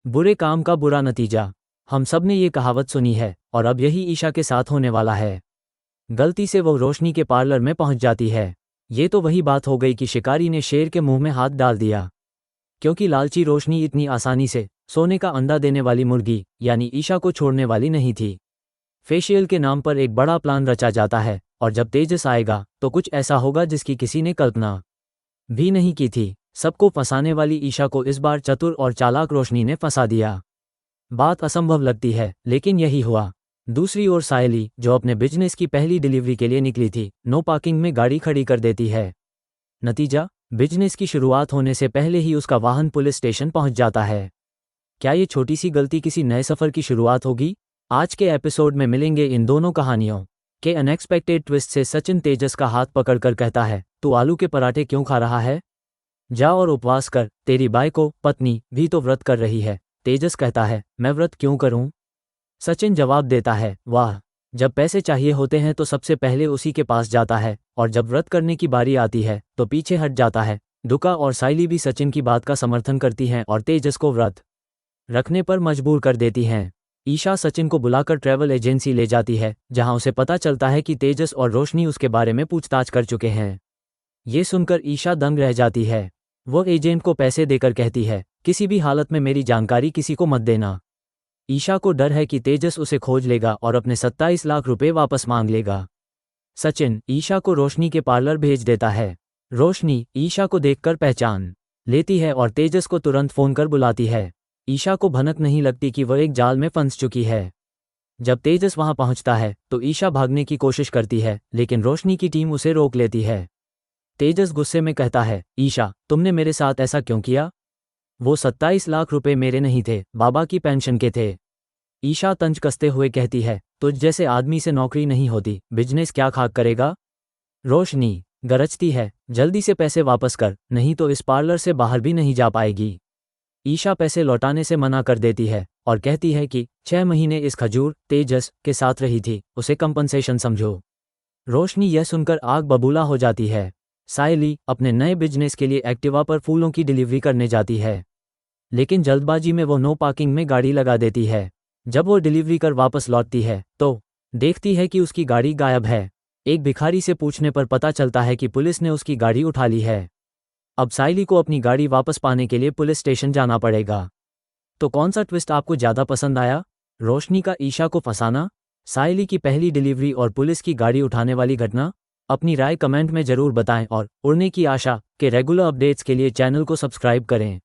बुरे काम का बुरा नतीजा। हम सब ने ये कहावत सुनी है और अब यही ईशा के साथ होने वाला है। गलती से वो रोशनी के पार्लर में पहुंच जाती है। ये तो वही बात हो गई कि शिकारी ने शेर के मुंह में हाथ डाल दिया, क्योंकि लालची रोशनी इतनी आसानी से सोने का अंडा देने वाली मुर्गी यानी ईशा को छोड़ने वाली नहीं थी। फेशियल के नाम पर एक बड़ा प्लान रचा जाता है और जब तेजस आएगा तो कुछ ऐसा होगा जिसकी किसी ने कल्पना भी नहीं की थी। सबको फंसाने वाली ईशा को इस बार चतुर और चालाक रोशनी ने फंसा दिया। बात असंभव लगती है लेकिन यही हुआ। दूसरी ओर सायली, जो अपने बिजनेस की पहली डिलीवरी के लिए निकली थी, नो पार्किंग में गाड़ी खड़ी कर देती है। नतीजा, बिजनेस की शुरुआत होने से पहले ही उसका वाहन पुलिस स्टेशन पहुंच जाता है। क्या ये छोटी सी गलती किसी नए सफर की शुरुआत होगी? आज के एपिसोड में मिलेंगे इन दोनों कहानियों के अनएक्सपेक्टेड ट्विस्ट से। सचिन तेजस का हाथ पकड़कर कहता है, तू आलू के पराठे क्यों खा रहा है? जा और उपवास कर, तेरी बाई को पत्नी भी तो व्रत कर रही है। तेजस कहता है, मैं व्रत क्यों करूं? सचिन जवाब देता है, वाह, जब पैसे चाहिए होते हैं तो सबसे पहले उसी के पास जाता है और जब व्रत करने की बारी आती है तो पीछे हट जाता है। दुका और साइली भी सचिन की बात का समर्थन करती हैं और तेजस को व्रत रखने पर मजबूर कर देती हैं। ईशा सचिन को बुलाकर ट्रैवल एजेंसी ले जाती है, जहां उसे पता चलता है कि तेजस और रोशनी उसके बारे में पूछताछ कर चुके हैं। ये सुनकर ईशा दंग रह जाती है। वो एजेंट को पैसे देकर कहती है, किसी भी हालत में मेरी जानकारी किसी को मत देना। ईशा को डर है कि तेजस उसे खोज लेगा और अपने 27 लाख रुपए वापस मांग लेगा। सचिन ईशा को रोशनी के पार्लर भेज देता है। रोशनी ईशा को देखकर पहचान लेती है और तेजस को तुरंत फोन कर बुलाती है। ईशा को भनक नहीं लगती कि वह एक जाल में फंस चुकी है। जब तेजस वहां पहुंचता है तो ईशा भागने की कोशिश करती है, लेकिन रोशनी की टीम उसे रोक लेती है। तेजस गुस्से में कहता है, ईशा, तुमने मेरे साथ ऐसा क्यों किया? वो 27 लाख रुपए मेरे नहीं थे, बाबा की पेंशन के थे। ईशा तंज कसते हुए कहती है, तुझ जैसे आदमी से नौकरी नहीं होती, बिजनेस क्या खाक करेगा? रोशनी गरजती है, जल्दी से पैसे वापस कर, नहीं तो इस पार्लर से बाहर भी नहीं जा पाएगी। ईशा पैसे लौटाने से मना कर देती है और कहती है कि 6 महीने इस खजूर तेजस के साथ रही थी, उसे कंपनसेशन समझो। रोशनी यह सुनकर आग बबूला हो जाती है। सायली अपने नए बिजनेस के लिए एक्टिवा पर फूलों की डिलीवरी करने जाती है, लेकिन जल्दबाजी में वो नो पार्किंग में गाड़ी लगा देती है। जब वो डिलीवरी कर वापस लौटती है तो देखती है कि उसकी गाड़ी गायब है। एक भिखारी से पूछने पर पता चलता है कि पुलिस ने उसकी गाड़ी उठा ली है। अब सायली को अपनी गाड़ी वापस पाने के लिए पुलिस स्टेशन जाना पड़ेगा। तो कौन सा ट्विस्ट आपको ज़्यादा पसंद आया? रोशनी का ईशा को फंसाना, सायली की पहली डिलीवरी और पुलिस की गाड़ी उठाने वाली घटना? अपनी राय कमेंट में ज़रूर बताएं और उड़ने की आशा के रेगुलर अपडेट्स के लिए चैनल को सब्सक्राइब करें।